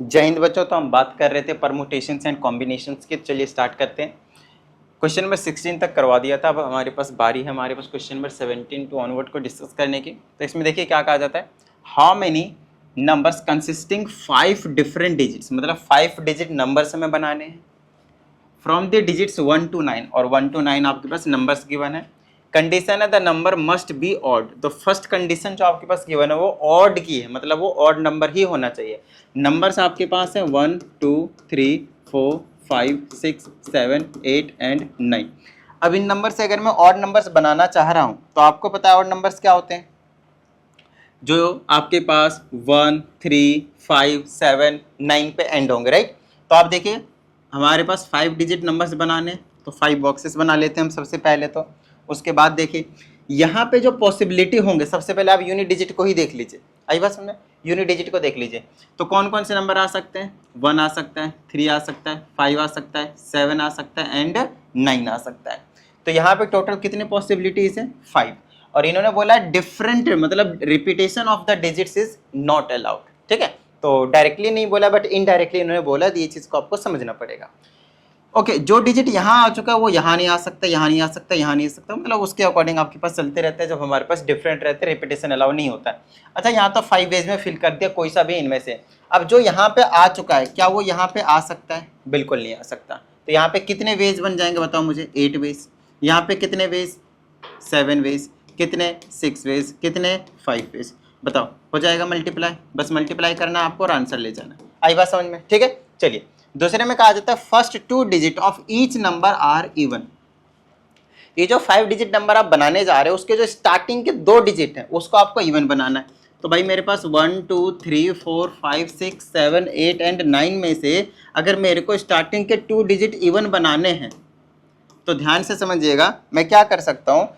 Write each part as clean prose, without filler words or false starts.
जय हिंद बच्चों। तो हम बात कर रहे थे परमुटेशंस एंड कॉम्बिनेशंस की। चलिए स्टार्ट करते हैं। क्वेश्चन नंबर 16 तक करवा दिया था। अब हमारे पास बारी है हमारे पास क्वेश्चन नंबर 17 टू ऑनवर्ड को डिस्कस करने की। तो इसमें देखिए क्या कहा जाता है, how many numbers consisting 5 different digits, मतलब 5 डिजिट नंबर्स हमें बनाने हैं फ्रॉम द डिजिट्स 1 to 9, और 1 to 9 आपके पास नंबर्स गिवन है। कंडीशन है the number must be odd. तो फर्स्ट कंडीशन जो आपके पास गिवन है वो ऑड की है, मतलब वो ऑड नंबर ही होना चाहिए। नंबर्स आपके पास है 1 2 3 4 5 6 7 8 एंड 9। अब इन नंबर से अगर मैं ऑड नंबर्स बनाना चाह रहा हूं तो आपको पता है ऑड नंबर्स क्या होते हैं, जो आपके पास 1 3 5 7 9 पे एंड होंगे, राइट। तो आप देखिए हमारे पास 5 डिजिट नंबर्स बनाने, तो 5 बॉक्सेस बना लेते हैं हम सबसे पहले। तो उसके बाद देखिए यहाँ पे जो पॉसिबिलिटी होंगे, सबसे पहले आप यूनिट डिजिट को ही देख लीजिए। आई बात समझे, यूनिट डिजिट को देख लीजिए। तो कौन कौन से नंबर आ सकते हैं, 1 आ सकता है, 3 आ सकता है, 5 आ सकता है, 7 आ सकता है एंड 9 आ सकता है। तो यहाँ पे टोटल कितने पॉसिबिलिटीज है, 5। और इन्होंने बोला डिफरेंट, मतलब repetition of the digits is not allowed. ठीक है, तो डायरेक्टली नहीं बोला बट इनडायरेक्टली इन्होंने बोला, ये चीज को आपको समझना पड़ेगा। ओके, जो डिजिट यहाँ आ चुका है वो यहाँ नहीं आ सकता, यहाँ नहीं आ सकता, यहाँ नहीं आ सकता, मतलब उसके अकॉर्डिंग आपके पास चलते रहते हैं। जब हमारे पास डिफरेंट रहते हैं रिपीटेशन अलाउ नहीं होता है। अच्छा, यहाँ तो 5 वेज में फिल कर दिया, कोई सा भी इनमें से। अब जो यहाँ पे आ चुका है क्या वो यहाँ पे आ सकता है, बिल्कुल नहीं आ सकता। तो यहाँ पे कितने वेज बन जाएंगे बताओ मुझे, 8 वेज। यहाँ पे कितने वेज, 7 वेज, कितने 6 वेज, कितने 5 वेज। बताओ हो जाएगा मल्टीप्लाई, बस मल्टीप्लाई करना है आपको और आंसर ले जाना। आई बात समझ में, ठीक है। चलिए दूसरे में कहा जाता है first 2 digit of each number are even. ये जो 5 डिजिट नंबर आप बनाने जा रहे हो उसके जो स्टार्टिंग के 2 डिजिट है उसको आपको इवन बनाना है। तो भाई मेरे पास 1 2 3 4 5 6 7 8 एंड 9 में से अगर मेरे को स्टार्टिंग के 2 डिजिट इवन बनाने हैं तो ध्यान से समझिएगा मैं क्या कर सकता हूँ।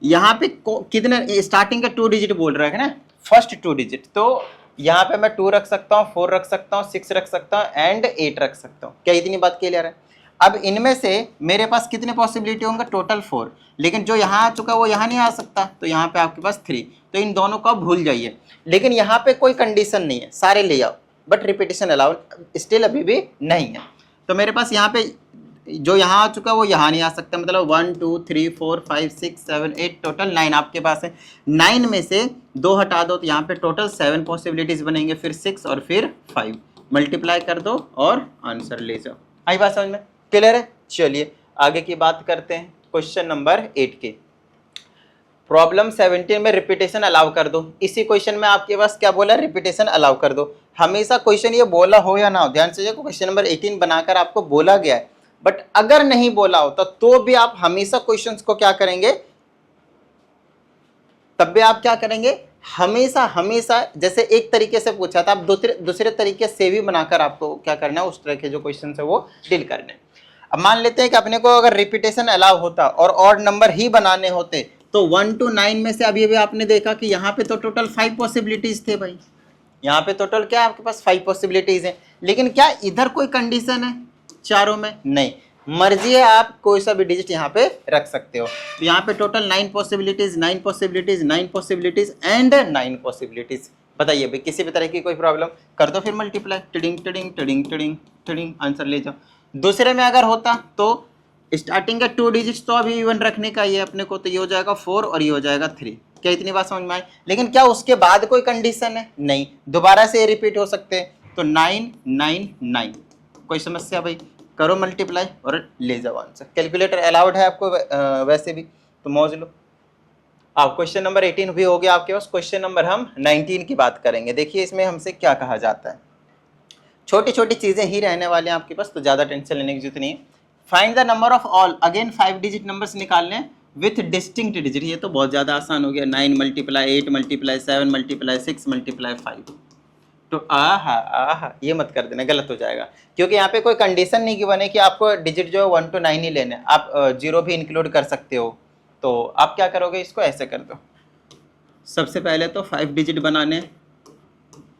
यहाँ पे कितने स्टार्टिंग का 2 डिजिट बोल रहा है ना, फर्स्ट 2 डिजिट। तो यहाँ पे मैं 2 रख सकता हूँ, 4 रख सकता हूँ, 6 रख सकता हूँ एंड 8 रख सकता हूँ। क्या इतनी बात क्लियर है। अब इनमें से मेरे पास कितने पॉसिबिलिटी होंगे, टोटल 4। लेकिन जो यहाँ आ चुका है वो यहाँ नहीं आ सकता, तो यहाँ पे आपके पास 3। तो इन दोनों को भूल जाइए। लेकिन यहाँ पे कोई कंडीशन नहीं है, सारे ले आओ, बट रिपीटेशन अलाउड स्टिल अभी भी नहीं है। तो मेरे पास यहाँ पे जो यहाँ आ चुका है वो यहाँ नहीं आ सकता, मतलब 1 2 3 4 5 6 7 8 टोटल 9 आपके पास है। 9 में से 2 हटा दो तो यहाँ पे टोटल 7 पॉसिबिलिटीज बनेंगे, फिर 6 और फिर 5। मल्टीप्लाई कर दो और आंसर ले जाओ। आई बात समझ में, क्लियर है। चलिए आगे की बात करते हैं, क्वेश्चन नंबर 8 के। प्रॉब्लम 17 में रिपीटेशन अलाउ कर दो। इसी क्वेश्चन में आपके पास क्या बोला, रिपीटेशन अलाउ कर दो। हमेशा क्वेश्चन ये बोला हो या ना हो, ध्यान से क्वेश्चन नंबर 18 बनाकर आपको बोला गया है, बट अगर नहीं बोला होता तो भी आप हमेशा क्वेश्चंस को क्या करेंगे, तब भी आप क्या करेंगे, हमेशा हमेशा जैसे एक तरीके से पूछा था आप दूसरे तरीके से भी बनाकर आपको क्या करना है, उस तरह के जो क्वेश्चन है वो डील करने। अब मान लेते हैं कि अपने को अगर रिपीटेशन अलाउ होता और ऑड नंबर ही बनाने होते तो 1 to 9 में से अभी आपने देखा कि यहाँ पे तो टोटल 5 पॉसिबिलिटीज थे भाई। यहाँ पे टोटल क्या आपके पास 5 पॉसिबिलिटीज है। लेकिन क्या इधर कोई कंडीशन है चारों में, नहीं, मर्जी है, आप कोई सा भी डिजिट यहाँ पे रख सकते हो। तो यहाँ पे total 9 possibilities, 9 possibilities, 9 possibilities and 9 possibilities. बताइए भाई किसी भी तरह की कोई प्रॉब्लम, कर दो फिर multiply, tiding tiding tiding tiding tiding, answer ले जाओ। दूसरे में अगर होता तो स्टार्टिंग का 2 डिजिट्स तो अभी इवन रखने का ही है अपने को, तो ये हो जाएगा 4 और ये हो जाएगा 3। क्या इतनी बात समझ में आई। लेकिन क्या उसके बाद कोई कंडीशन है, नहीं, दोबारा से रिपीट हो सकते हैं। तो 9 9 9, कोई समस्या भाई, करो मल्टीप्लाई और ले जाओ आंसर। कैलकुलेटर अलाउड है आपको वैसे भी, तो मौज लो। अब क्वेश्चन नंबर 18 भी हो गया आपके पास। क्वेश्चन नंबर हम 19 की बात करेंगे। देखिए इसमें हमसे क्या कहा जाता है, छोटी छोटी चीजें ही रहने वाले हैं आपके पास, तो ज्यादा टेंशन लेने की जरूरत नहीं है। Find the number of all, again 5 digit numbers निकालने विथ डिस्टिंक्ट डिजिट। ये तो बहुत ज्यादा आसान हो गया, 9 मल्टीप्लाई 8 मल्टीप्लाई 7 मल्टीप्लाई 6 मल्टीप्लाई 5। तो आहा ये मत कर देना, गलत हो जाएगा, क्योंकि यहाँ पे कोई कंडीशन नहीं गिवन है कि आपको डिजिट जो है 1 to 9 ही लेने, आप 0 भी इंक्लूड कर सकते हो। तो आप क्या करोगे, इसको ऐसे कर दो। सबसे पहले तो 5 डिजिट बनाने,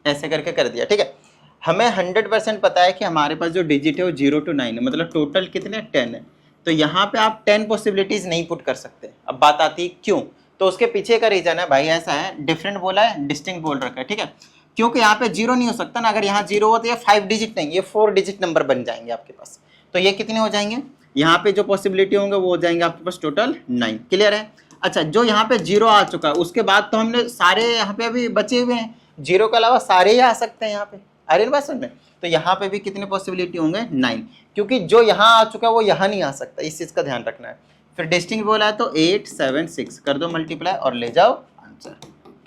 ऐसे करके कर दिया, ठीक है। हमें 100% पता है कि हमारे पास जो डिजिट है वो 0 to 9 है, मतलब टोटल कितने 10 है। तो यहाँ पे आप 10 पॉसिबिलिटीज नहीं पुट कर सकते। अब बात आती है क्यों, तो उसके पीछे का रीजन है भाई ऐसा है, डिफरेंट बोला है, डिस्टिंक्ट बोल रखा है, ठीक है। क्योंकि यहाँ पे 0 नहीं हो सकता ना, अगर यहाँ 0 हो तो ये 5 डिजिट नहीं, ये 4 डिजिट नंबर बन जाएंगे आपके पास। तो ये कितने हो जाएंगे, यहाँ पे जो पॉसिबिलिटी होंगे वो हो जाएंगे आपके पास टोटल 9। क्लियर है। अच्छा, जो यहाँ पे 0 आ चुका है उसके बाद तो हमने सारे यहाँ पे अभी बचे हुए हैं, 0 के अलावा सारे ही आ सकते हैं यहाँ पे, अरे बात समझ में। तो यहाँ पे भी कितने पॉसिबिलिटी होंगे, 9, क्योंकि जो यहाँ आ चुका है वो यहाँ नहीं आ सकता, इस चीज़ का ध्यान रखना है। फिर डिस्टिंक्ट बोला है तो 8 7 6 कर दो मल्टीप्लाई और ले जाओ आंसर,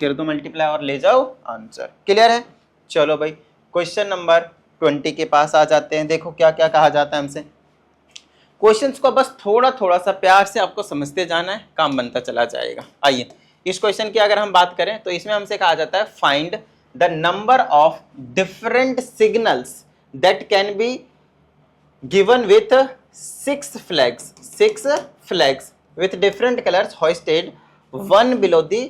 कर दो मल्टीप्लाई और ले जाओ आंसर। क्लियर है। चलो भाई क्वेश्चन नंबर 20 के पास आ जाते हैं। देखो क्या क्या कहा जाता है हमसे। क्वेश्चंस को बस थोड़ा थोड़ा सा प्यार से आपको समझते जाना है, काम बनता चला जाएगा। आइए इस क्वेश्चन की अगर हम बात करें तो इसमें हमसे कहा जाता है find the number of different signals that can be given with 6 flags with different colors hoisted one below the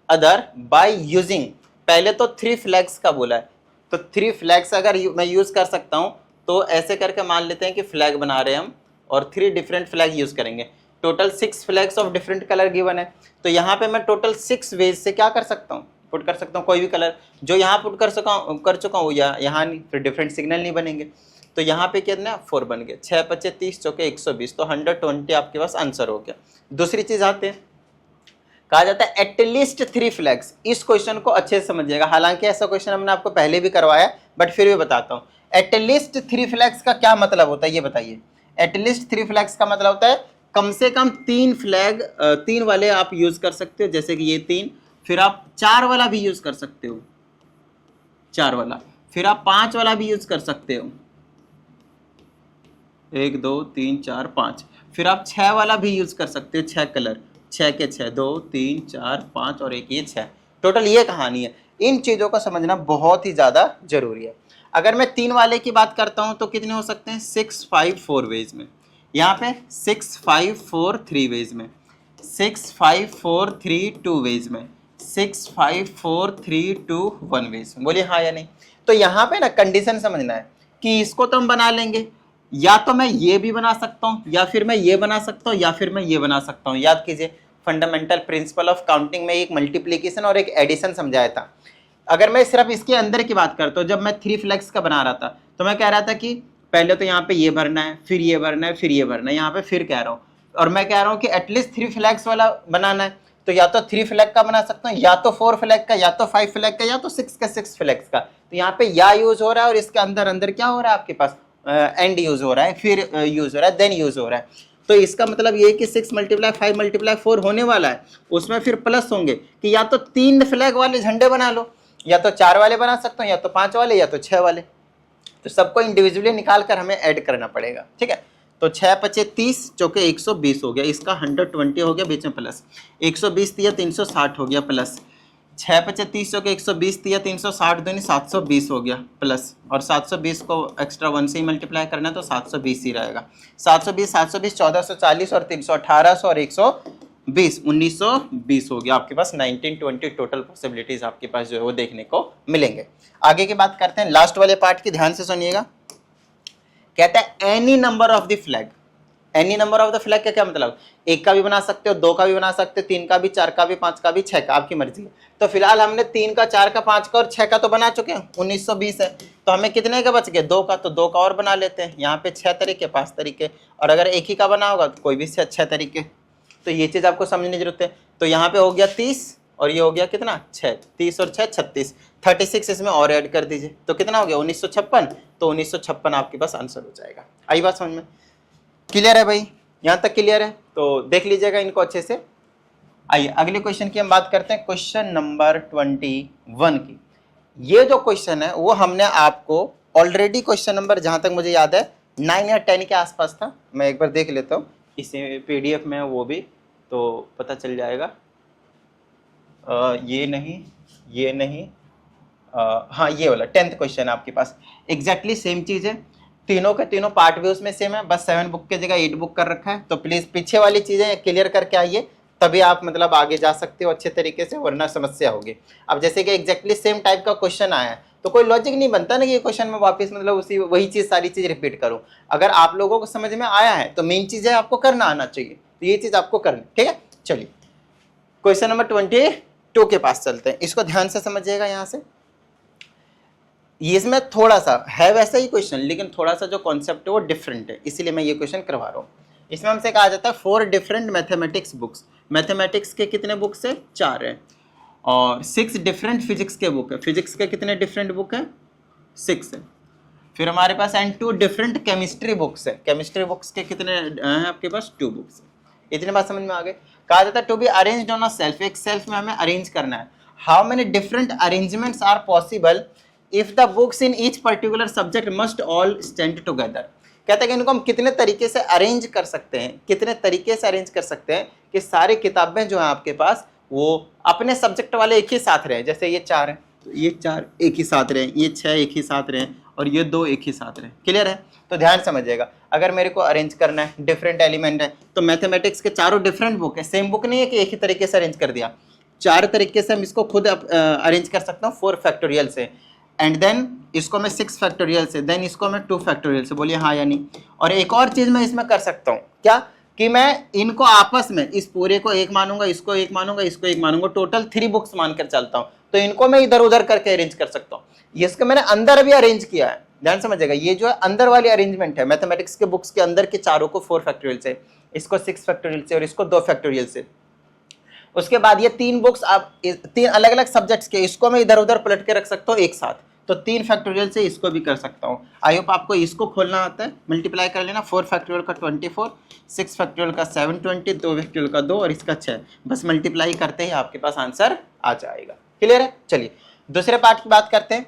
other by using, पहले तो 3 फ्लैग्स का बोला है, तो 3 फ्लैग्स अगर मैं यूज कर सकता हूं तो ऐसे करके मान लेते हैं कि फ्लैग बना रहे हैं हम और 3 डिफरेंट फ्लैग यूज करेंगे। Total 6 flags of different colour given है, तो यहाँ पे मैं टोटल 6 वेज से क्या कर सकता हूँ, पुट कर सकता हूँ कोई भी कलर। जो यहाँ पुट कर चुका हूँ यहाँ नहीं, फिर डिफरेंट सिग्नल नहीं बनेंगे। तो यहाँ पे कितना 4 बन गए, 6 5 30 चौके 120, तो 120 आपके पास आंसर हो गया। दूसरी चीज आते हैं, कहा जाता है एटलीस्ट 3 फ्लैग्स। इस क्वेश्चन को अच्छे से समझिएगा, हालांकि ऐसा क्वेश्चन हमने आपको पहले भी करवाया बट फिर भी बताता हूँ। एटलीस्ट 3 फ्लैग्स का क्या मतलब होता है ये बताइए। एटलीस्ट 3 फ्लैग्स का मतलब होता है कम से कम 3 फ्लैग, 3 वाले आप यूज कर सकते हो, जैसे कि ये 3, फिर आप 4 वाला भी यूज कर सकते हो, 4 वाला, फिर आप 5 वाला भी यूज कर सकते हो, 1 2 3 4 5, फिर आप 6 वाला भी यूज कर सकते हो, 6 कलर, 6 के 6, 2 3 4 5 और 1 ये 6। टोटल ये कहानी है। इन चीजों को समझना बहुत ही ज्यादा जरूरी है। अगर मैं 3 वाले की बात करता हूं तो कितने हो सकते हैं, 6 5 4 वेज में, यहाँ पे 6 5 4 3 वेज में, 6 5 4 3 2 वेज में, 6 5 4 3 2 1 वेज में। बोलिए हाँ या नहीं। तो यहाँ पे ना कंडीशन समझना है कि इसको तो हम बना लेंगे, या तो मैं ये भी बना सकता हूँ, या फिर मैं ये बना सकता हूँ, या फिर मैं ये बना सकता हूँ। याद कीजिए फंडामेंटल प्रिंसिपल ऑफ काउंटिंग में एक मल्टीप्लिकेशन और एक एडिशन समझाया था। अगर मैं सिर्फ इसके अंदर की बात करता हूँ, जब मैं 3 फ्लैग्स का बना रहा था तो मैं कह रहा था कि पहले तो यहाँ पे ये भरना है, फिर ये भरना है, फिर ये भरना है, यहाँ पे फिर कह रहा हूँ, और मैं कह रहा हूँ कि एटलीस्ट 3 फ्लैग्स वाला बनाना है। तो या तो 3 फ्लैग का बना सकता हूँ, या तो 4 फ्लैग का, या तो 5 फ्लैग का, या तो 6 का 6 फ्लैग्स का। तो यहाँ पे या यूज हो रहा है और इसके अंदर अंदर क्या हो रहा है आपके पास, एंड यूज हो रहा है, फिर यूज हो रहा है, देन यूज हो रहा है। तो इसका मतलब ये कि 6 × 5 × 4 होने वाला है, उसमें फिर प्लस होंगे कि या तो 3 फ्लैग वाले झंडे बना लो, या तो 4 वाले बना सकता हूँ, या तो 5 वाले, या तो 6 वाले। तो सबको इंडिविजुअली निकाल कर हमें ऐड करना पड़ेगा। ठीक है, तो 6 5 30 चौके 120 हो गया, इसका 120 हो गया बीच में प्लस, 120 दिया 360 हो गया प्लस, 6 5 30 चौके 120 दिया 360 दूनी 720 हो गया प्लस, और 720 को एक्स्ट्रा 1 से ही मल्टीप्लाई करना है तो 720 ही रहेगा। 720 720 1440 और 300 1800 और 120 1920 हो गया आपके पास। 1920 टोटल पॉसिबिलिटीज आपके पास जो है वो देखने को मिलेंगे। आगे की बात करते हैं, लास्ट वाले पार्ट की ध्यान से सुनिएगा। कहता है any number of the flag. Any number of the flag का क्या मतलब, 1 का भी बना सकते हो, 2 का भी बना सकते हो, 3 का भी, 4 का भी, 5 का भी, 6 का, आपकी मर्जी है। तो फिलहाल हमने 3 का, 4 का, 5 का और 6 का तो बना चुके हैं, 1920 है। तो हमें कितने का बच गया, 2 का, तो 2 का और बना लेते हैं। यहाँ पे 6 तरीके 5 तरीके, और अगर एक ही का बना होगा तो कोई भी 6 तरीके। तो ये चीज़ आपको समझने की जरूरत है। तो यहाँ पे हो गया 30 और ये हो गया कितना 6, 30 और 6 36, 36 इसमें और ऐड कर दीजिए तो कितना हो गया 1956। तो 1956 आपके पास आंसर हो जाएगा। आई बात समझ में, क्लियर है भाई, यहाँ तक क्लियर है? तो देख लीजिएगा इनको अच्छे से। आइए अगले क्वेश्चन की हम बात करते हैं, क्वेश्चन नंबर 21 की। ये जो क्वेश्चन है वो हमने आपको ऑलरेडी क्वेश्चन नंबर जहाँ तक मुझे याद है 9 या 10 के आसपास था। मैं एक बार देख लेता हूँ, इसे PDF में वो भी तो पता चल जाएगा। ये नहीं, हाँ ये वाला 10th क्वेश्चन आपके पास एग्जैक्टली सेम चीज़ है। तीनों के तीनों पार्ट भी उसमें सेम है, बस 7 बुक की जगह 8 बुक कर रखा है। तो प्लीज़ पीछे वाली चीज़ें क्लियर करके आइए, तभी आप मतलब आगे जा सकते हो अच्छे तरीके से, वरना समस्या होगी। अब जैसे कि एग्जैक्टली सेम टाइप का क्वेश्चन आया है तो कोई लॉजिक नहीं बनता ना कि ये क्वेश्चन में वापस मतलब वही चीज़ सारी चीज़ रिपीट करूँ। अगर आप लोगों को समझ में आया है तो मेन चीज़ है आपको करना आना चाहिए, तो ये चीज़ आपको करनी। ठीक है, चलिए क्वेश्चन नंबर 22 के पास चलते हैं, इसको ध्यान से समझिएगा। यहाँ से ये इसमें थोड़ा सा है वैसा ही क्वेश्चन, लेकिन थोड़ा सा जो कॉन्सेप्ट है वो डिफरेंट है, इसीलिए मैं ये क्वेश्चन करवा रहा हूँ। इसमें हमसे कहा जाता है 4 डिफरेंट मैथमेटिक्स बुक्स, मैथमेटिक्स के कितने बुक्स है 4 है, और 6 डिफरेंट फिजिक्स के बुक है, फिजिक्स के कितने डिफरेंट बुक है 6 है। फिर हमारे पास एंड 2 डिफरेंट केमिस्ट्री बुक्स है, केमिस्ट्री बुक्स के कितने हैं आपके पास 2 बुक्स है। इतनी बात समझ में आ गई। कहा जाता है to be arranged on a shelf, एक सेल्फ में हमें अरेंज करना है। How many different arrangements are possible if the books in each particular subject must all stand together. कहते हैं कि इनको हम कितने तरीके से अरेंज कर सकते हैं, कितने तरीके से अरेंज कर सकते हैं कि सारी किताबें जो हैं आपके पास वो अपने सब्जेक्ट वाले एक ही साथ रहे। जैसे ये 4 है तो ये 4 एक ही साथ रहे, ये 6 एक ही साथ रहे, और ये 2 एक ही साथ रहे। क्लियर है? तो ध्यान समझिएगा, अगर मेरे को अरेंज करना है, डिफरेंट एलिमेंट है, तो मैथमेटिक्स के चारों डिफरेंट बुक है, सेम बुक नहीं है कि एक ही तरीके से अरेंज कर दिया। 4 तरीके से हम इसको खुद अरेंज कर सकता हूँ 4 फैक्टोरियल से, एंड देन इसको मैं 6 फैक्टोरियल से, देन इसको मैं 2 फैक्टोरियल से। बोलिए हाँ या नहीं। और एक और चीज़ मैं इसमें कर सकता हूँ, क्या कि मैं इनको आपस में, इस पूरे को एक मानूंगा, इसको एक मानूंगा, इसको एक मानूंगा, टोटल 3 बुक्स मानकर चलता हूँ, तो इनको मैं इधर उधर करके अरेंज कर सकता हूँ। इसको मैंने अंदर भी अरेंज किया है, ध्यान समझिएगा। ये जो है अंदर वाली अरेंजमेंट है, मैथमेटिक्स के बुक्स के अंदर के चारों को 4 फैक्टोरियल से, इसको 6 फैक्टोरियल से, और इसको 2 फैक्टोरियल से। उसके बाद ये 3 बुक्स आप 3 अलग अलग सब्जेक्ट्स के, इसको मैं इधर उधर पलट के रख सकता हूँ एक साथ, तो 3 फैक्टोरियल से इसको भी कर सकता हूँ। आई होप आपको इसको खोलना आता है, मल्टीप्लाई कर लेना। 4 फैक्टोरियल का 24, 6 फैक्टोरियल का 720, 2 फैक्टोरियल का 2 और इसका 6, बस मल्टीप्लाई करते ही आपके पास आंसर आ जाएगा। क्लियर है? चलिए दूसरे पार्ट की बात करते हैं।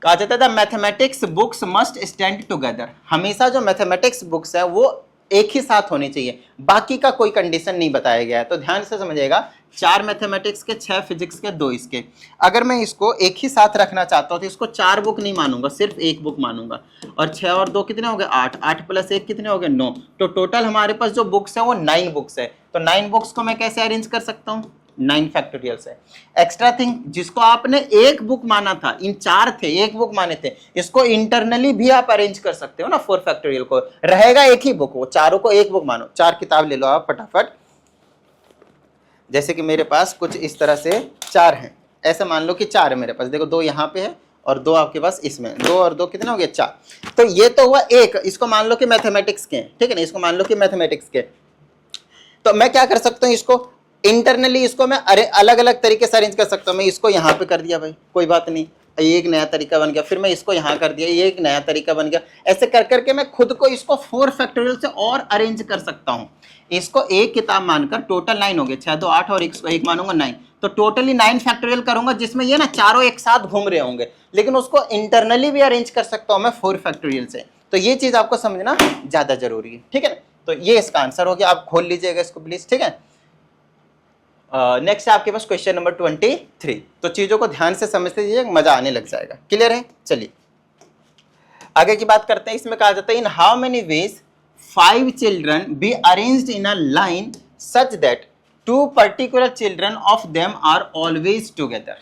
कहा जाता है the mathematics books must stand together, हमेशा जो मैथमेटिक्स बुक्स है वो एक ही साथ होनी चाहिए, बाकी का कोई कंडीशन नहीं बताया गया है। तो ध्यान से समझिएगा, 4 मैथमेटिक्स के, 6 फिजिक्स के, 2 इसके। अगर मैं इसको एक ही साथ रखना चाहता हूँ तो इसको 4 बुक नहीं मानूंगा, सिर्फ 1 बुक मानूंगा। और 6 और 2 कितने हो गए 8, 8 प्लस 1 कितने हो गए 9। तो टोटल हमारे पास जो बुक्स है वो 9 बुक्स है। तो 9 बुक्स को मैं कैसे अरेंज कर सकता हूँ 9 फैक्टोरियल से। एक्स्ट्रा थिंग, जिसको आपने 1 बुक माना था, इन 4 थे 1 बुक माने थे, इसको इंटरनली भी आप अरेंज कर सकते हो ना। 4 फैक्टोरियल को रहेगा एक ही बुक, वो चारों को 1 बुक मानो। 4 किताब ले लो आप फटाफट, जैसे कि मेरे पास कुछ इस तरह से 4 हैं, ऐसे मान लो कि 4 है मेरे पास। देखो 2 यहाँ पे है और 2 आपके पास इसमें, 2 और 2 कितने हो गए 4। तो ये तो हुआ 1, इसको मान लो कि मैथमेटिक्स के, ठीक है ना, इसको मान लो कि मैथमेटिक्स के। तो मैं क्या कर सकता हूँ, इसको इंटरनली इसको मैं अलग अलग तरीके से अरेंज कर सकता हूँ। मैं इसको यहाँ पे कर दिया भाई, कोई बात नहीं, ये एक नया तरीका बन गया। फिर मैं इसको यहाँ कर दिया, ये एक नया तरीका बन गया। ऐसे कर करके मैं खुद को इसको 4 फैक्टोरियल से और अरेंज कर सकता हूँ। इसको एक किताब मानकर टोटल 9 हो गए, 6 2 8 और इसको 1 मानूंगा 9, तो टोटली 9 फैक्टोरियल करूंगा, जिसमें ये ना चारों एक साथ घूम रहे होंगे। लेकिन उसको इंटरनली भी अरेंज कर सकता हूँ मैं 4 फैक्टोरियल से। तो ये चीज आपको समझना ज्यादा जरूरी है, ठीक है ना। तो ये इसका आंसर हो गया, आप खोल लीजिएगा इसको प्लीज, ठीक है। नेक्स्ट है आपके पास क्वेश्चन नंबर 23। तो चीजों को ध्यान से समझते दीजिए, मजा आने लग जाएगा। क्लियर है? चलिए आगे की बात करते हैं। इसमें कहा जाता है in how many ways 5 children be arranged in a line such that 2 particular children of them are always together.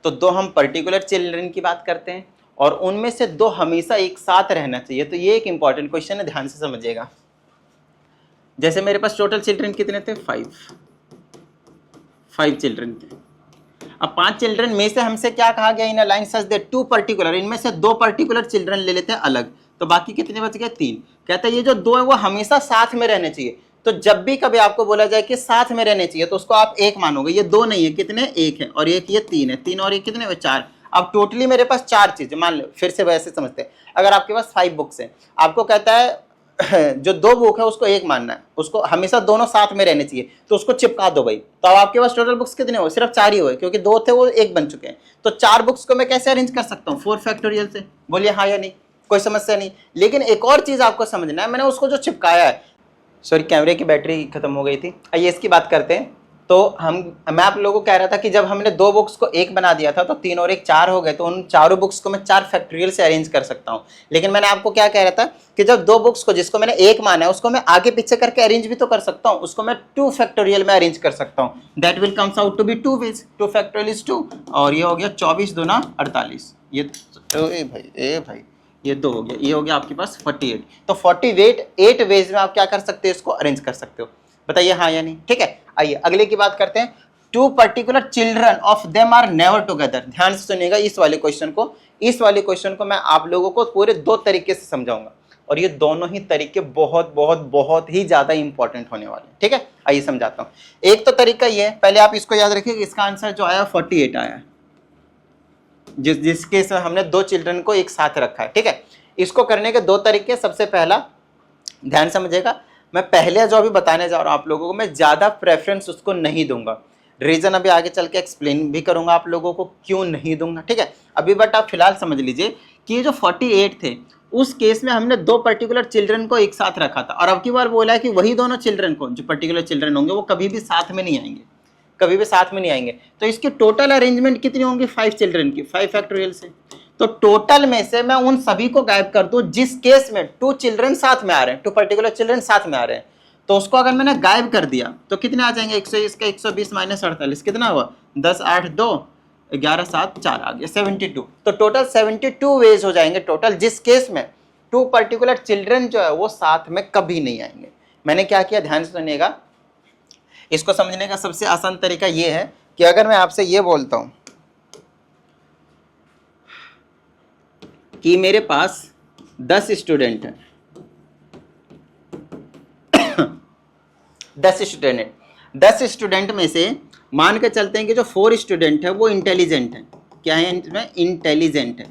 तो 2 हम पर्टिकुलर चिल्ड्रन की बात करते हैं और उनमें से 2 हमेशा एक साथ रहना चाहिए। तो ये एक इंपॉर्टेंट क्वेश्चन है, ध्यान से समझिएगा। जैसे मेरे पास टोटल चिल्ड्रन कितने थे 5 चिल्ड्रन थे। अब 5 चिल्ड्रन में से हमसे क्या कहा गया in a line such that 2 particular, इनमें से 2 पर्टिकुलर चिल्ड्रन ले लेते हैं अलग, तो बाकी कितने बच गए 3। कहते हैं ये जो 2 है वो हमेशा साथ में रहने चाहिए। तो जब भी कभी आपको बोला जाए कि साथ में रहने चाहिए तो उसको आप 1 मानोगे। ये 2 नहीं है, कितने 1 है, और एक ये 3 है, 3 और ये कितने 4। अब टोटली मेरे पास 4 चीजें मान लो, फिर से वैसे समझते हैं। अगर आपके पास 5 बुक्स हैं, आपको कहता है जो 2 बुक है उसको 1 मानना है, उसको हमेशा दोनों साथ में रहने चाहिए, तो उसको चिपका दो भाई। तो अब आपके पास टोटल बुक्स कितने हो, सिर्फ 4 ही हुए, क्योंकि 2 थे वो 1 बन चुके हैं। तो 4 बुक्स को मैं कैसे अरेंज कर सकता हूँ 4 फैक्टोरियल से। बोलिए हाँ या नहीं, कोई समस्या नहीं। लेकिन एक और चीज आपको समझना है, मैंने उसको जो चिपकाया है, सॉरी कैमरे की बैटरी खत्म हो गई थी, आइए इसकी बात करते हैं। तो मैं आप लोगों को कह रहा था कि जब हमने 2 बुक्स को 1 बना दिया था तो 3 और 1 4 हो गए, तो उन चारों बुक्स को मैं 4 फैक्टोरियल से अरेंज कर सकता हूं। लेकिन मैंने आपको क्या कह रहा था कि जब 2 बुक्स को, जिसको मैंने 1 माना है, उसको मैं आगे पीछे करके अरेंज भी तो कर सकता हूं, उसको मैं 2 फैक्टोरियल में अरेंज कर सकता हूं। That will comes out to be 2 ways, 2 factorial is 2, और ये हो गया 24 दूना 48, ये भाई ये 2 हो गया, ये हो गया आपके पास 48। तो 48 वेज में आप क्या कर सकते हो, इसको अरेंज कर सकते हो। बताइए हाँ या नहीं, ठीक है। आइए अगले की बात करते हैं। 2 particular children of them are never together. ध्यान से सुनिएगा इस वाले क्वेश्चन को, इस वाले क्वेश्चन को मैं आप लोगों को पूरे 2 तरीके से समझाऊंगा और ये दोनों ही तरीके बहुत बहुत बहुत ही ज्यादा इंपॉर्टेंट होने वाले हैं। ठीक है, आइए समझाता हूं। एक तो तरीका ये है, पहले आप इसको याद रखिए, इसका आंसर जो आया 48 आया, जिसके से हमने 2 चिल्ड्रन को एक साथ रखा है। ठीक है, इसको करने के 2 तरीके। सबसे पहला, ध्यान समझिएगा, मैं पहले जो अभी बताने जा रहा हूं आप लोगों को, मैं ज्यादा प्रेफरेंस उसको नहीं दूंगा। रीजन अभी आगे चल के एक्सप्लेन भी करूंगा आप लोगों को क्यों नहीं दूंगा। ठीक है, अभी बट आप फिलहाल समझ लीजिए कि ये जो 48 थे, उस केस में हमने 2 पर्टिकुलर चिल्ड्रन को एक साथ रखा था, और अब की बार बोला है कि वही दोनों चिल्ड्रन को, जो पर्टिकुलर चिल्ड्रन होंगे वो कभी भी साथ में नहीं आएंगे, कभी भी साथ में नहीं आएंगे। तो इसकी टोटल अरेंजमेंट कितनी होंगी? 5 चिल्ड्रन की, 5 फैक्टोरियल से। तो टोटल में से मैं उन सभी को गायब कर दूं जिस केस में 2 चिल्ड्रन साथ में आ रहे हैं, 2 पर्टिकुलर चिल्ड्रन साथ में आ रहे हैं। तो उसको अगर मैंने गायब कर दिया तो कितने आ जाएंगे? 120 का 120 माइनस 48 कितना हुआ? 10 8 2 11 7 4 आ गया 72। तो टोटल 72 वेज हो जाएंगे टोटल, जिस केस में 2 पर्टिकुलर चिल्ड्रन जो है वो साथ में कभी नहीं आएंगे। मैंने क्या किया, ध्यान से सुनिएगा। इसको समझने का सबसे आसान तरीका ये है कि अगर मैं आपसे ये बोलता हूं कि मेरे पास 10 स्टूडेंट हैं, 10 स्टूडेंट में से मान के चलते हैं कि जो 4 स्टूडेंट है वो इंटेलिजेंट है। क्या है इनमें? इंटेलिजेंट है,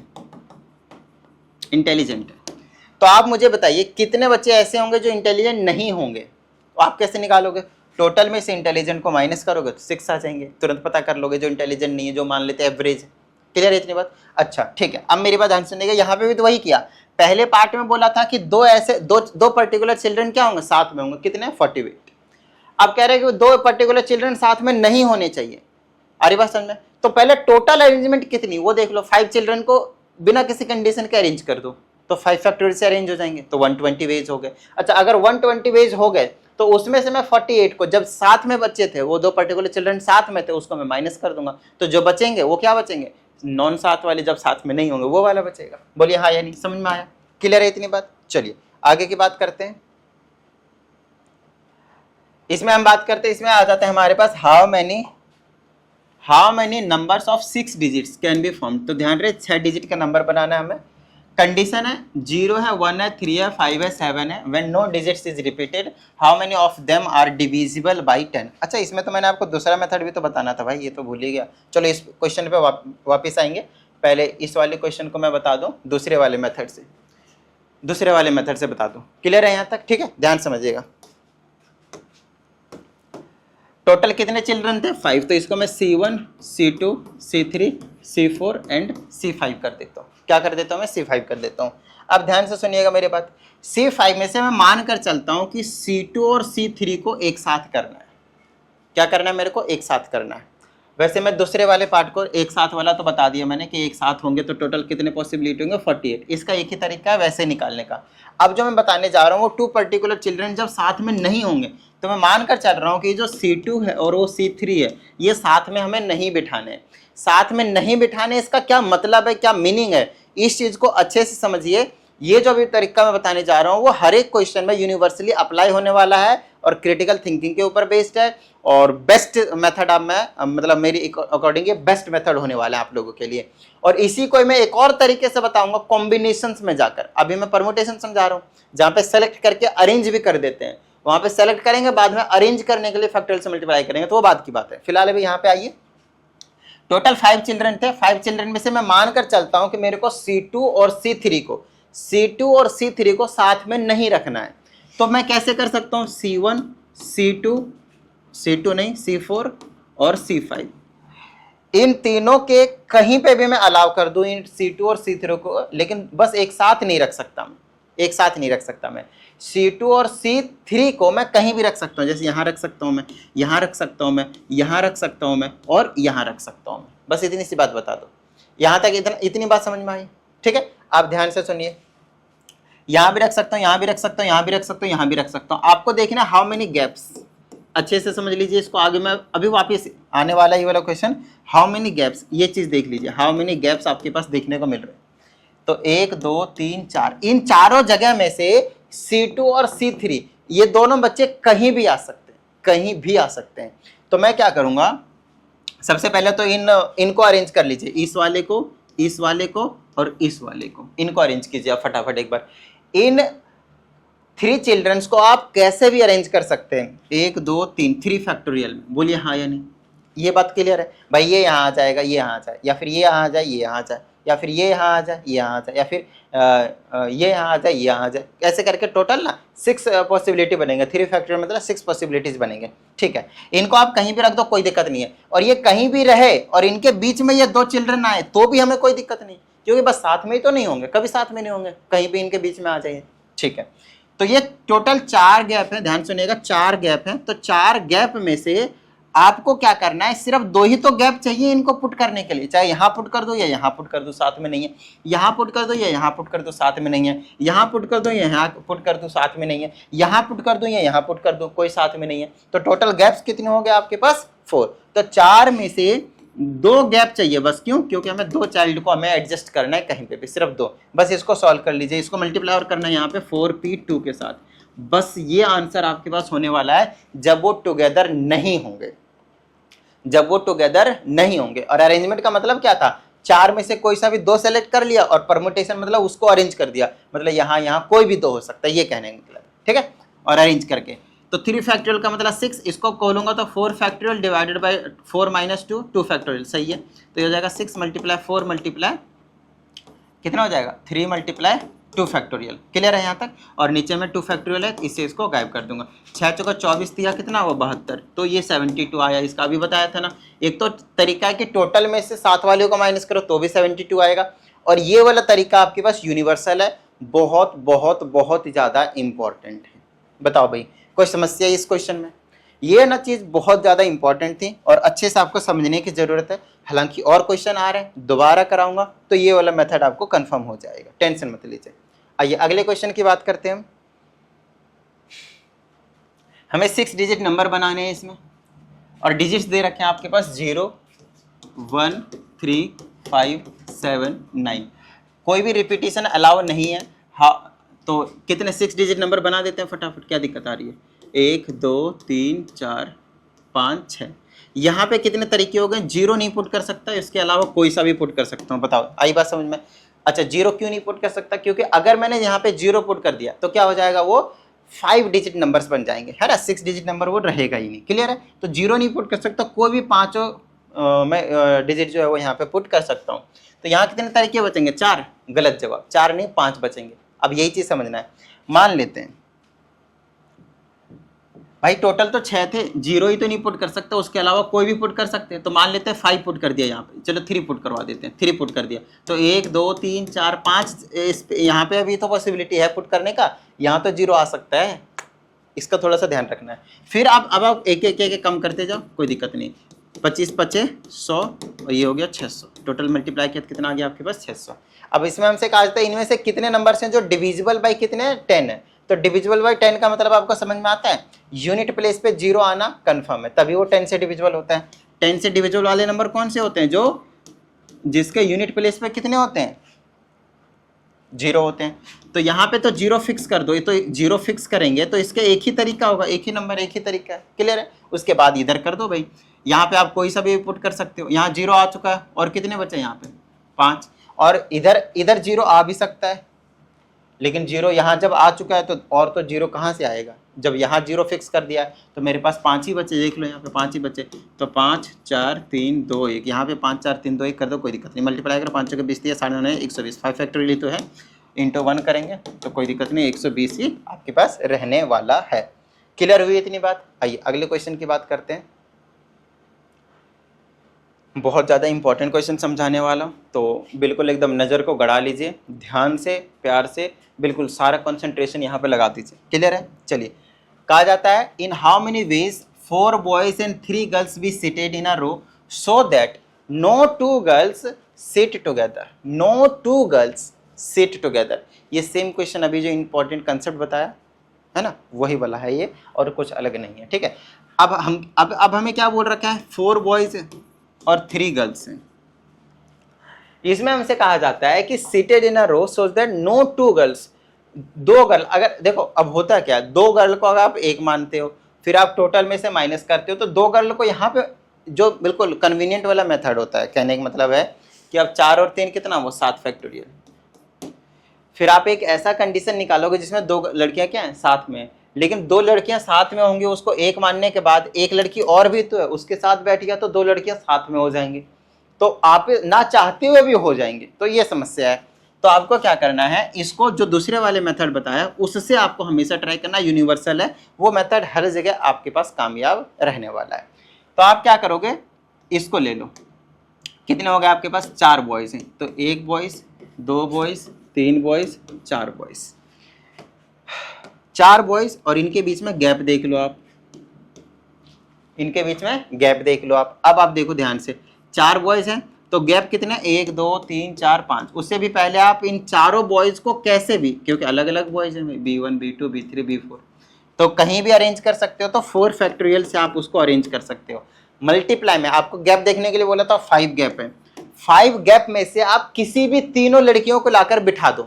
इंटेलिजेंट है। तो आप मुझे बताइए कितने बच्चे ऐसे होंगे जो इंटेलिजेंट नहीं होंगे? तो आप कैसे निकालोगे? टोटल में से इंटेलिजेंट को माइनस करोगे तो 6 आ जाएंगे, तुरंत पता कर लोगे जो इंटेलिजेंट नहीं है, जो मान लेते हैं एवरेज है। क्लियर है इतनी बात? अच्छा ठीक है, अब मेरी बात ध्यान सुनिएगा। यहाँ पे भी तो वही किया। पहले पार्ट में बोला था कि दो पर्टिकुलर चिल्ड्रन क्या होंगे? साथ में होंगे। कितने? 48। अब कह रहे हैं कि 2 पर्टिकुलर चिल्ड्रन साथ में नहीं होने चाहिए। अरे बात समझ में? तो पहले टोटल अरेंजमेंट कितनी वो देख लो। 5 चिल्ड्रन को बिना किसी कंडीशन के अरेंज कर दो तो 5 फैक्टोरियल से अरेंज हो जाएंगे, तो 120 वेज हो गए। अच्छा, अगर 120 वेज हो गए तो उसमें से मैं 48 को, जब साथ में बच्चे थे वो 2 पर्टिकुलर चिल्ड्रन साथ में थे, उसको मैं माइनस कर दूंगा। तो जो बचेंगे वो क्या बचेंगे? नॉन साथ वाले, जब साथ में नहीं होंगे वो वाला बचेगा। बोलिए हाँ या नहीं? समझ में आया? क्लियर है इतनी बात? चलिए आगे की बात करते हैं। इसमें हम बात करते हैं, इसमें आ जाता है हमारे पास how many numbers of 6 digits can be formed. तो ध्यान रहे 6 डिजिट का नंबर बनाना है हमें। कंडीशन है 0 है, 1 है, 3 है, 5 है, 7 है। When no digits is repeated how many of them are divisible by 10। अच्छा, इसमें तो मैंने आपको दूसरा मेथड भी तो बताना था भाई, ये तो भूल ही गया। चलो इस क्वेश्चन पे वापस आएंगे। पहले इस वाले क्वेश्चन को मैं बता दूं दूसरे वाले मेथड से बता दूं। क्लियर है यहाँ तक? ठीक है, ध्यान समझिएगा। टोटल कितने चिल्ड्रन थे? 5। तो इसको मैं C1 C2 C3 C4 and C5 कर देता हूँ। क्या कर देता हूँ मैं? C5 कर देता हूँ। अब ध्यान से सुनिएगा मेरी बात। C5 में से मैं मान कर चलता हूँ कि C2 और C3 को एक साथ करना है। क्या करना है मेरे को? एक साथ करना है। वैसे मैं दूसरे वाले पार्ट को एक साथ वाला तो बता दिया मैंने कि एक साथ होंगे तो टोटल कितने पॉसिबिलिटी होंगे? 48। इसका एक ही तरीका है वैसे निकालने का। अब जो मैं बताने जा रहा हूँ वो 2 पर्टिकुलर चिल्ड्रन जब साथ में नहीं होंगे तो मैं मान कर चल रहा हूँ कि जो C2 है और वो C3 है ये साथ में हमें नहीं बिठाने। साथ में नहीं बिठाने, इसका क्या मतलब है, क्या मीनिंग है, इस चीज़ को अच्छे से समझिए। ये जो अभी तरीका मैं बताने जा रहा हूँ वो हर एक क्वेश्चन में यूनिवर्सली अप्लाई होने वाला है और क्रिटिकल थिंकिंग के ऊपर बेस्ड है और बेस्ट मेथड अब मैं मतलब मेरी अकॉर्डिंग ये बेस्ट मेथड होने वाला है आप लोगों के लिए। और इसी को मैं एक और तरीके से बताऊंगा कॉम्बिनेशंस में जाकर। अभी मैं परमुटेशन समझा रहा हूँ जहाँ पे सेलेक्ट करके अरेंज भी कर देते हैं, वहाँ पे सेलेक्ट करेंगे, बाद में अरेंज करने के लिए फैक्टोरियल से मल्टीप्लाई करेंगे, तो वो बात की बात है। फिलहाल अभी यहाँ पे आइए, टोटल 5 चिल्ड्रन थे। 5 चिल्ड्रन में से मैं मान कर चलता हूँ कि मेरे को C2 और C3 को साथ में नहीं रखना है। तो मैं कैसे कर सकता हूँ? C1 C2 नहीं C4 और C5 इन तीनों के कहीं पे भी मैं अलाउ कर दूं इन C2 और C3 को, लेकिन बस एक साथ नहीं रख सकता मैं, एक साथ नहीं रख सकता मैं। C2 और C3 को मैं कहीं भी रख सकता हूँ, जैसे यहाँ रख सकता हूँ मैं, यहाँ रख सकता हूँ मैं, यहाँ रख सकता हूँ मैं और यहाँ रख सकता हूँ मैं। बस इतनी सी बात बता दो। यहाँ तक इतनी बात समझ में आई? ठीक है, आप ध्यान से सुनिए। यहाँ भी रख सकता हूँ, यहाँ भी रख सकता हूँ, यहाँ भी रख सकता हूँ, यहाँ भी रख सकता हूँ। आपको देखना हाउ मेनी गैप्स, अच्छे से समझ लीजिए इसको। आगे मैं अभी वापस आने वाला ये वाला क्वेश्चन, हाउ मेनी गैप्स, ये चीज़ देख लीजिए, हाउ मेनी गैप्स आपके पास देखने को मिल रहे हैं। तो 1 2 3 4, इन चारों जगह में से C2 और C3 ये दोनों बच्चे कहीं भी आ सकते हैं, कहीं भी आ सकते हैं। तो मैं क्या करूँगा, सबसे पहले तो इनको अरेंज कर लीजिए, इस वाले को, इस वाले को और इस वाले को, इनको अरेंज कीजिए आप फटाफट एक बार। इन 3 चिल्ड्रंस को आप कैसे भी अरेंज कर सकते हैं, 1 2 3, 3 फैक्टोरियल में, बोलिए हाँ या नहीं। ये बात क्लियर है भाई, ये यहाँ आ जाएगा, ये यहाँ आ जाए, या फिर ये यहाँ आ जाए, ये यहाँ आ जाए, या फिर ये यहाँ आ जाए, ये यहाँ आ जाए, या फिर ये यहाँ आ जाए, ये यहाँ आ जाए, ऐसे करके टोटल ना 6 पॉसिबिलिटी बनेंगे। 3 फैक्टोरियल मतलब 6 पॉसिबिलिटीज बनेंगे, ठीक है। इनको आप कहीं भी रख दो, कोई दिक्कत नहीं है, और ये कहीं भी रहे और इनके बीच में ये 2 चिल्ड्रन आए तो भी हमें कोई दिक्कत नहीं, क्योंकि बस साथ में ही तो नहीं होंगे, कभी साथ में नहीं होंगे, कहीं भी इनके बीच में आ जाइए, ठीक है। तो ये टोटल 4 गैप है, ध्यान सुनिएगा, 4 गैप है। तो 4 गैप में से आपको क्या करना है, सिर्फ 2 ही तो गैप चाहिए इनको पुट करने के लिए, चाहे यहाँ पुट कर दो या यहाँ पुट कर दो, साथ में नहीं है, यहाँ पुट कर दो या यहाँ पुट कर दो, साथ में नहीं है, यहाँ पुट कर दो या यहाँ पुट कर दो, साथ में नहीं है, यहाँ पुट कर दो या यहाँ पुट कर दो, कोई साथ में नहीं है। तो टोटल गैप्स कितने हो गए आपके पास, 4। तो 4 में से 2 गैप चाहिए बस, क्यों, क्योंकि हमें 2 चाइल्ड को हमें एडजस्ट करना है कहीं पे भी, सिर्फ 2, बस इसको सॉल्व कर लीजिए, इसको मल्टीप्लाई और करना है यहाँ पे 4p2 के साथ, बस ये आंसर आपके पास होने वाला है जब वो टुगेदर नहीं होंगे, जब वो टुगेदर नहीं होंगे। और अरेंजमेंट का मतलब क्या था, 4 में से कोई सा भी 2 सेलेक्ट कर लिया और परमुटेशन मतलब उसको अरेंज कर दिया, मतलब यहाँ कोई भी 2 हो सकता है, ये कहने का मतलब, ठीक है, और अरेंज करके। तो 3 फैक्टोरियल का मतलब 6, इसको खोलूंगा तो 4 फैक्टोरियल डिवाइडेड बाय 4 - 2, 2 फैक्टोरियल, सही है। तो ये हो जाएगा 6 × 4 × कितना हो जाएगा, 3 × 2 फैक्टोरियल, क्लियर है यहाँ तक। और नीचे में 2 फैक्टोरियल है, इसे इसको गायब कर दूंगा। 6 × 24 दिया कितना हुआ, 72, तो ये 72 आया, इसका अभी बताया था ना। एक तो तरीका है कि टोटल में से 7 वाले को माइनस करो तो भी 72 आएगा, और ये वाला तरीका आपके पास यूनिवर्सल है, बहुत बहुत बहुत ज़्यादा इंपॉर्टेंट है। बताओ भाई, कोई समस्या है इस क्वेश्चन में, ये ना चीज़ बहुत ज़्यादा इंपॉर्टेंट थी और अच्छे से आपको समझने की ज़रूरत है। हालांकि और क्वेश्चन आ रहे हैं, दोबारा कराऊंगा तो ये वाला मेथड आपको कंफर्म हो जाएगा, टेंशन मत लीजिए। आइए अगले क्वेश्चन की बात करते हैं। हमें 6 डिजिट नंबर बनाने हैं इसमें, और डिजिट्स दे रखे हैं आपके पास 0 1 3 5 7 9, कोई भी रिपीटिशन अलाउ नहीं है। हाँ, तो कितने 6 डिजिट नंबर बना देते हैं फटाफट, क्या दिक्कत आ रही है, 1 2 3 4 5 6। यहाँ पे कितने तरीके हो गए, 0 नहीं पुट कर सकता, इसके अलावा कोई सा भी पुट कर सकता हूँ, बताओ आई बात समझ में। अच्छा 0 क्यों नहीं पुट कर सकता, क्योंकि अगर मैंने यहाँ पे 0 पुट कर दिया तो क्या हो जाएगा, वो 5 डिजिट नंबर्स बन जाएंगे, है ना, 6 डिजिट नंबर वो रहेगा ही नहीं, क्लियर है। तो 0 नहीं पुट कर सकता, कोई भी 5 मैं डिजिट जो है वो यहाँ पे पुट कर सकता हूँ। तो यहाँ कितने तरीके बचेंगे, 4, गलत जवाब, 4 नहीं 5 बचेंगे। अब यही चीज़ समझना है, मान लेते हैं भाई टोटल तो 6 थे, 0 ही तो नहीं पुट कर सकता, उसके अलावा कोई भी पुट कर सकते हैं। तो मान लेते हैं 5 पुट कर दिया यहाँ पे, चलो 3 पुट करवा देते हैं, 3 पुट कर दिया तो 1 2 3 4 5, यहाँ पे अभी तो पॉसिबिलिटी है पुट करने का, यहाँ तो 0 आ सकता है, इसका थोड़ा सा ध्यान रखना है। फिर अब आप एक एक कम करते जाओ, कोई दिक्कत नहीं। 25 5 100 और ये हो गया 600, टोटल मल्टीप्लाई किया कितना आ गया आपके पास 600। अब इसमें हमसे कहा जाता है इनमें से कितने नंबर्स हैं जो डिविजिबल बाई कितने, 10 है। तो डिविजिबल बाई 10 का मतलब आपको समझ में आता है, यूनिट प्लेस पे 0 आना कंफर्म है, तभी वो 10 से डिविजिबल होता है। 10 से डिविजिबल वाले नंबर कौन से होते हैं, जो जिसके यूनिट प्लेस पे कितने होते हैं, 0 होते हैं। तो यहाँ पे तो 0 फिक्स कर दो, ये तो 0 फिक्स करेंगे तो इसका एक ही तरीका होगा, एक ही नंबर एक ही तरीका है, क्लियर है। उसके बाद इधर कर दो भाई, यहाँ पे आप कोई सा भी पुट कर सकते हो। यहाँ 0 आ चुका है और कितने बचे यहाँ पे 5, और इधर 0 आ भी सकता है, लेकिन 0 यहाँ जब आ चुका है तो और तो 0 कहाँ से आएगा, जब यहाँ 0 फिक्स कर दिया है तो मेरे पास 5 ही बचे, देख लो यहाँ पे 5 ही बचे। तो 5 4 3 2 1, यहाँ पे 5 4 3 2 1 कर दो, कोई दिक्कत नहीं। मल्टीप्लाई करो, 5 के 20 दिया 9.5 120, 5 फैक्टोरियल तो है, इंटू 1 करेंगे तो कोई दिक्कत नहीं, 120 ही आपके पास रहने वाला है। क्लियर हुई इतनी बात। आइए अगले क्वेश्चन की बात करते हैं। बहुत ज़्यादा इंपॉर्टेंट क्वेश्चन समझाने वाला, तो बिल्कुल एकदम नज़र को गड़ा लीजिए, ध्यान से प्यार से बिल्कुल सारा कंसंट्रेशन यहाँ पे लगा दीजिए, क्लियर है। चलिए, कहा जाता है in how many ways 4 boys and 3 girls be seated in a row so that no 2 girls sit together, no 2 girls sit together. ये सेम क्वेश्चन अभी जो इंपॉर्टेंट कंसेप्ट बताया है ना, वही वाला है ये, और कुछ अलग नहीं है, ठीक है। अब हमें क्या बोल रखा है, 4 बॉयज और 3 गर्ल्स हैं। इसमें हमसे कहा जाता है कि seated in a row so that no 2 girls, 2 girl, अगर देखो अब होता क्या, 2 गर्ल को अगर आप 1 मानते हो फिर आप टोटल में से माइनस करते हो, तो 2 गर्ल को यहाँ पे जो बिल्कुल कन्वीनियंट वाला मेथड होता है, कहने का मतलब है कि अब 4 और 3 कितना, वो 7 फैक्टोरियल। फिर आप एक ऐसा कंडीशन निकालोगे जिसमें 2 लड़कियां क्या हैं, साथ में, लेकिन 2 लड़कियां साथ में होंगी, उसको एक मानने के बाद एक लड़की और भी तो है उसके साथ बैठ गया, तो 2 लड़कियां साथ में हो जाएंगी, तो आप ना चाहते हुए भी हो जाएंगे, तो ये समस्या है। तो आपको क्या करना है, इसको जो दूसरे वाले मेथड बताया उससे आपको हमेशा ट्राई करना, यूनिवर्सल है वो मेथड, हर जगह आपके पास कामयाब रहने वाला है। तो आप क्या करोगे, इसको ले लो, कितने हो गए आपके पास, 4 बॉयज हैं, तो 1 boys, 2 boys, 3 boys, 4 boys, 4 boys, और इनके बीच में गैप देख लो आप, इनके बीच में गैप देख लो आप। अब आप देखो ध्यान से, 4 बॉयज हैं तो गैप कितने, 1 2 3 4 5। उससे भी पहले आप इन चारों बॉयज को कैसे भी, क्योंकि अलग अलग बॉयज हैं, B1 B2 B3 B4, तो कहीं भी अरेंज कर सकते हो, तो 4 फैक्टोरियल से आप उसको अरेंज कर सकते हो। मल्टीप्लाई में आपको गैप देखने के लिए बोला था, 5 गैप है, 5 गैप में से आप किसी भी तीनों लड़कियों को लाकर बिठा दो,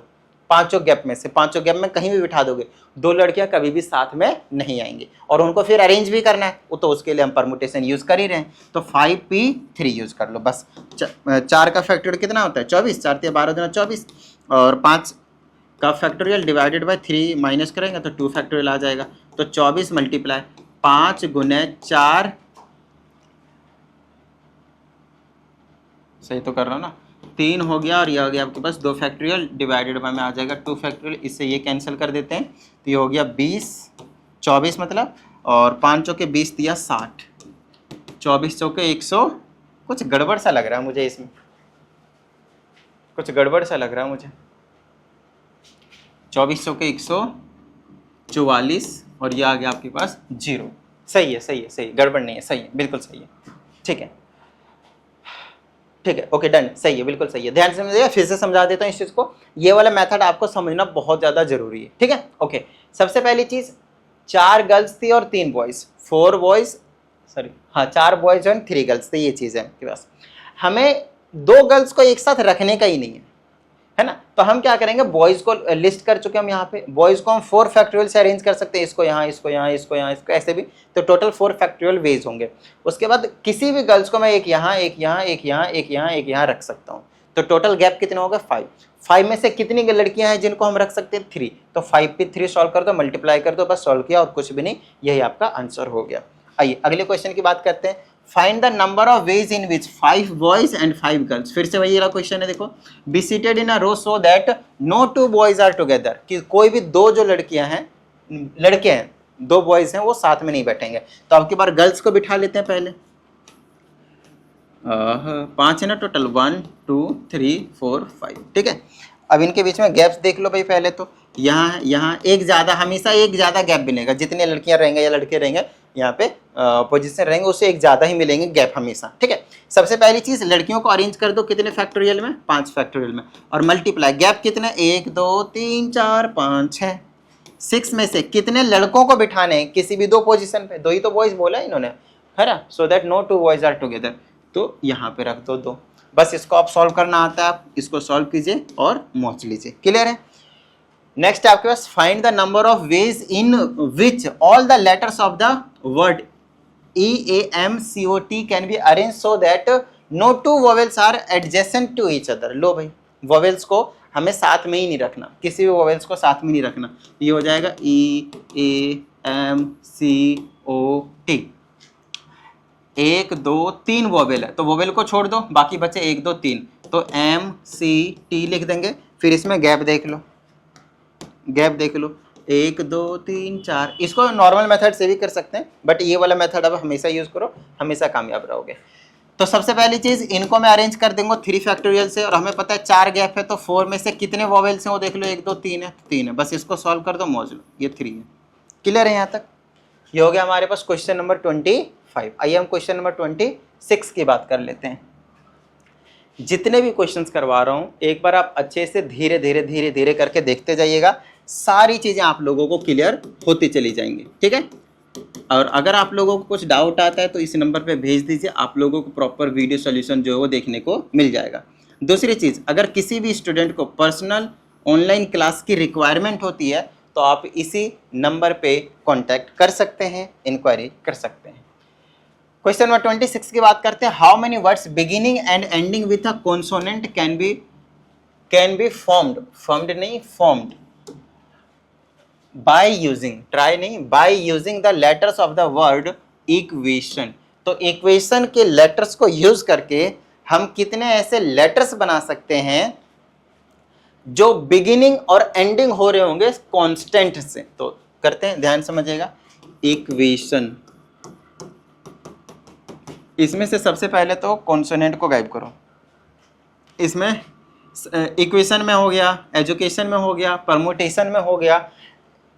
पांचों गैप में से, पांचों गैप में कहीं भी बिठा दोगे, 2 लड़कियां कभी भी साथ में नहीं आएंगी, और उनको फिर अरेंज भी करना है, वो तो उसके लिए हम परमुटेशन यूज कर ही रहे हैं, तो 5p3 यूज कर लो बस। 4 का फैक्टोरियल कितना होता है, 24, 4 × 12 × 24, और 5 का फैक्टोरियल डिवाइडेड बाय 3 माइनस करेंगे तो 2 फैक्टोरियल आ जाएगा, तो 24 मल्टीप्लाई 5 × 4, सही तो कर रहा हूँ ना, 3 हो गया, और ये हो गया आपके पास 2 फैक्टोरियल डिवाइडेड बाय में आ जाएगा 2 फैक्टोरियल, इससे ये कैंसिल कर देते हैं, तो ये हो गया 20, 24 मतलब, और 5 चौके 20 दिया 60, 24 चौके 100, कुछ गड़बड़ सा लग रहा है मुझे इसमें, कुछ गड़बड़ सा लग रहा है मुझे, 24 चौके 144, और ये आ गया आपके पास 0। सही है, सही है, सही, गड़बड़ नहीं है, सही है, बिल्कुल सही है, ठीक है, ठीक है, ओके डन, सही है, बिल्कुल सही है। ध्यान से समझिएगा, फिर से समझा देता हूँ इस चीज़ को, ये वाला मेथड आपको समझना बहुत ज़्यादा जरूरी है, ठीक है, ओके। सबसे पहली चीज़, 4 गर्ल्स थी और 3 बॉयज़, 4 बॉयज़, सॉरी हाँ 4 बॉयज़ एंड 3 गर्ल्स थी, ये चीज़ है आपके पास। हमें 2 गर्ल्स को एक साथ रखने का ही नहीं है ना, तो हम क्या करेंगे, बॉयज़ को लिस्ट कर चुके हम यहाँ पे, बॉयज़ को हम 4 फैक्टोरियल से अरेंज कर सकते हैं, इसको यहाँ, इसको यहाँ, इसको यहाँ, इसको ऐसे भी, तो टोटल 4 फैक्टोरियल वेज होंगे। उसके बाद किसी भी गर्ल्स को मैं एक यहाँ, एक यहाँ, एक यहाँ, एक यहाँ, एक यहाँ रख सकता हूँ, तो टोटल गैप कितना होगा, 5। 5 में से कितनी लड़कियां हैं जिनको हम रख सकते हैं, 3, तो 5p3 सॉल्व कर दो, मल्टीप्लाई कर दो, बस सॉल्व किया और कुछ भी नहीं, यही आपका आंसर हो गया। आइए अगले क्वेश्चन की बात करते हैं, find the number of ways in which 5 boys and 5 girls. फिर से वही वाला क्वेश्चन है, देखो, be seated in a row so that no 2 boys are together, कि कोई भी 2 जो लड़कियां हैं, लड़के हैं, 2 बॉयज हैं, वो साथ में नहीं बैठेंगे, तो आपके बार गर्ल्स को बिठा लेते हैं पहले, 5 है ना टोटल, 1 2 3 4 5, ठीक है। अब इनके बीच में गैप्स देख लो भाई, पहले तो यहाँ एक ज़्यादा, हमेशा एक ज़्यादा गैप मिलेगा, जितने लड़कियां रहेंगे या लड़के रहेंगे यहाँ पे पोजीशन रहेंगे, उससे एक ज़्यादा ही मिलेंगे गैप हमेशा, ठीक है। सबसे पहली चीज़, लड़कियों को अरेंज कर दो कितने फैक्टोरियल में, 5 फैक्टोरियल में, और मल्टीप्लाई, गैप कितने, 1 2 3 4 5 6, 6 में से कितने लड़कों को बिठाने हैं, किसी भी 2 पोजीशन पे, 2 ही तो बॉयज बोला इन्होंने, है ना, so that no 2 boys are together, तो यहाँ पे रख दो 2, बस इसको आप सॉल्व करना आता है, आप इसको सॉल्व कीजिए और मोच लीजिए, क्लियर है। नेक्स्ट आपके पास, find the number of ways in which all the letters of the word EAMCOT can be arrange so that no 2 vowels are adjacent to each other. लो भाई, वोवेल्स को हमें साथ में ही नहीं रखना, किसी भी वोवेल्स को साथ में नहीं रखना, ये हो जाएगा EAMCOT, 1 2 3 वोवेल है, तो वोवेल को छोड़ दो, बाकी बचे 1 2 3, तो MCT लिख देंगे, फिर इसमें गैप देख लो, गैप देख लो, 1 2 3 4, इसको नॉर्मल मेथड से भी कर सकते हैं, बट ये वाला मेथड अब हमेशा यूज करो, हमेशा कामयाब रहोगे। तो सबसे पहली चीज, इनको मैं अरेंज कर दूंगा 3 फैक्टोरियल से, और हमें पता है 4 गैप है, तो 4 में से कितने वोवेल्स हैं वो देख लो, 1 2 3 है, 3 है, बस इसको सॉल्व कर दो, मौज लो, ये 3 है, क्लियर है यहाँ तक। ये हो गया हमारे पास क्वेश्चन नंबर 25। आइए हम क्वेश्चन नंबर 26 की बात कर लेते हैं। जितने भी क्वेश्चंस करवा रहा हूँ, एक बार आप अच्छे से धीरे धीरे धीरे धीरे करके देखते जाइएगा, सारी चीज़ें आप लोगों को क्लियर होती चली जाएंगी, ठीक है। और अगर आप लोगों को कुछ डाउट आता है तो इस नंबर पे भेज दीजिए, आप लोगों को प्रॉपर वीडियो सॉल्यूशन जो है वो देखने को मिल जाएगा। दूसरी चीज़, अगर किसी भी स्टूडेंट को पर्सनल ऑनलाइन क्लास की रिक्वायरमेंट होती है तो आप इसी नंबर पे कांटेक्ट कर सकते हैं, इंक्वायरी कर सकते हैं। क्वेश्चन नंबर 26 की बात करते हैं। How many words beginning and ending with a consonant can be formed नहीं फॉर्म्ड बाय यूजिंग, ट्राई नहीं, by using the letters of the word equation. तो इक्वेशन के लेटर्स को यूज करके हम कितने ऐसे लेटर्स बना सकते हैं जो बिगिनिंग और एंडिंग हो रहे होंगे कांस्टेंट से। तो करते हैं, ध्यान समझिएगा। इक्वेशन, इसमें से सबसे पहले तो कॉन्सोनेंट को गायब करो। इसमें इक्वेशन में हो गया, एजुकेशन में हो गया, परमुटेशन में हो गया।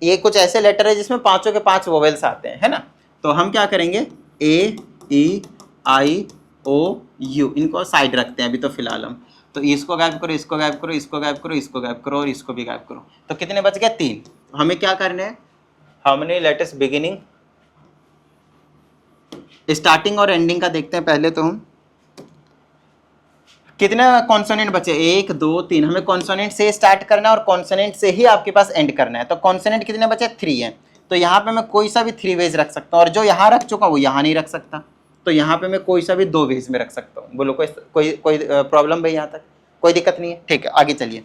ये कुछ ऐसे लेटर है जिसमें पांचों के पांच वोवेल्स आते हैं, है ना। तो हम क्या करेंगे, ए ई आई ओ यू, इनको साइड रखते हैं अभी तो फिलहाल हम। तो इसको गायब करो, इसको गायब करो, इसको गायब करो, इसको गायब करो और इसको भी गायब करो। तो कितने बच गए, 3। हमें क्या करना है, how many letters beginning, starting और एंडिंग का देखते हैं पहले तो हम। कितने कॉन्सोनेंट बचे, 1 2 3। हमें कॉन्सोनेंट से स्टार्ट करना है और कॉन्सोनेंट से ही आपके पास एंड करना है। तो कॉन्सोनेंट कितने बचे, 3 हैं। तो यहाँ पे मैं कोई सा भी 3 वेज रख सकता हूँ और जो यहाँ रख चुका वो यहाँ नहीं रख सकता। तो यहाँ पे मैं कोई सा भी 2 वेज में रख सकता हूँ। बोलो कोई प्रॉब्लम भाई, यहाँ तक कोई दिक्कत नहीं है, ठीक है। आगे चलिए।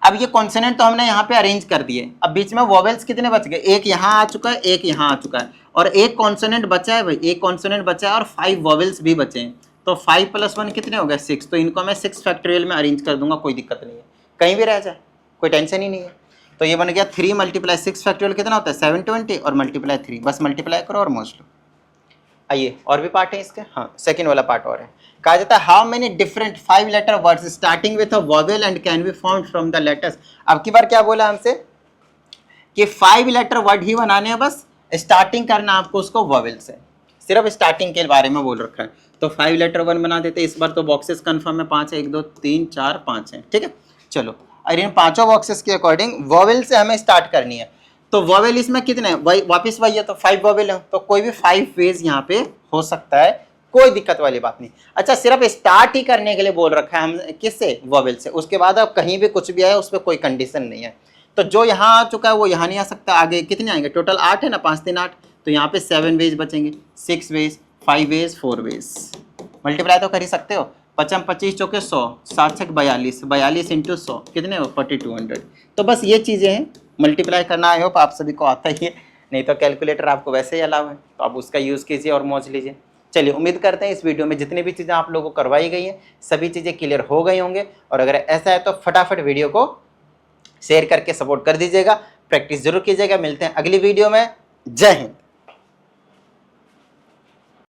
अब ये कॉन्सोनेंट तो हमने यहाँ पे अरेंज कर दिए। अब बीच में वोवेल्स कितने बच गए, एक यहाँ आ चुका है, एक यहाँ आ चुका है और एक कॉन्सोनेंट बचा है भाई, एक कॉन्सोनेंट बचा है और 5 वोवेल्स भी बचे हैं। तो 5 + 1 कितने हो गए, 6। तो इनको मैं 6 फैक्टोरियल में अरेंज कर दूंगा, कोई दिक्कत नहीं है, कहीं भी रह जाए कोई टेंशन ही नहीं है। तो ये बन गया 3 × 6 फैक्टोरियल कितना होता है, 720 और मल्टीप्लाई 3, बस मल्टीप्लाई करो और मोज लो। आइए और भी पार्ट है इसके, हाँ सेकेंड वाला पार्ट और है। कहा जाता है how many different 5 letter words starting with a vowel and can be formed from the letters. अब की बार क्या बोला हमसे कि 5 लेटर वर्ड ही बनाने हैं, बस स्टार्टिंग करना आपको उसको वोवेल से, सिर्फ स्टार्टिंग के बारे में बोल रखा है। तो 5 लेटर वर्ड बना देते इस बार। तो बॉक्सेस कंफर्म है, 5 है, 1 2 3 4 5 है, ठीक है। चलो, और इन पांचों बॉक्सेस के अकॉर्डिंग वोवेल से हमें स्टार्ट करनी है। तो वोवेल इसमें कितने हैं, वापिस वही है, तो 5 वोवेल है। तो कोई भी 5 वेज यहाँ पे हो सकता है, कोई दिक्कत वाली बात नहीं। अच्छा, सिर्फ स्टार्ट ही करने के लिए बोल रखा है हम, किससे, वोवेल से। उसके बाद अब कहीं भी कुछ भी आए उस पर कोई कंडीशन नहीं है। तो जो यहाँ आ चुका है वो यहाँ नहीं आ सकता। आगे कितने आएंगे, टोटल 8 है ना, 5 3 8। तो यहाँ पे 7 वेज बचेंगे, 6 वेज, 5 वेज, 4 वेज। मल्टीप्लाई तो कर ही सकते हो, 5 25 चौके 100, 7 6 42, 42 × 100 कितने हो, 4200। तो बस ये चीज़ें हैं, मल्टीप्लाई करना। आई होप आप सभी को आता ही है, नहीं तो कैलकुलेटर आपको वैसे ही अलाउ है, तो आप उसका यूज़ कीजिए और मौज लीजिए। चलिए, उम्मीद करते हैं इस वीडियो में जितनी भी चीज़ें आप लोगों को करवाई गई हैं सभी चीज़ें क्लियर हो गई होंगे। और अगर ऐसा है तो फटाफट वीडियो को शेयर करके सपोर्ट कर दीजिएगा, प्रैक्टिस जरूर कीजिएगा। मिलते हैं अगली वीडियो में, जय हिंद।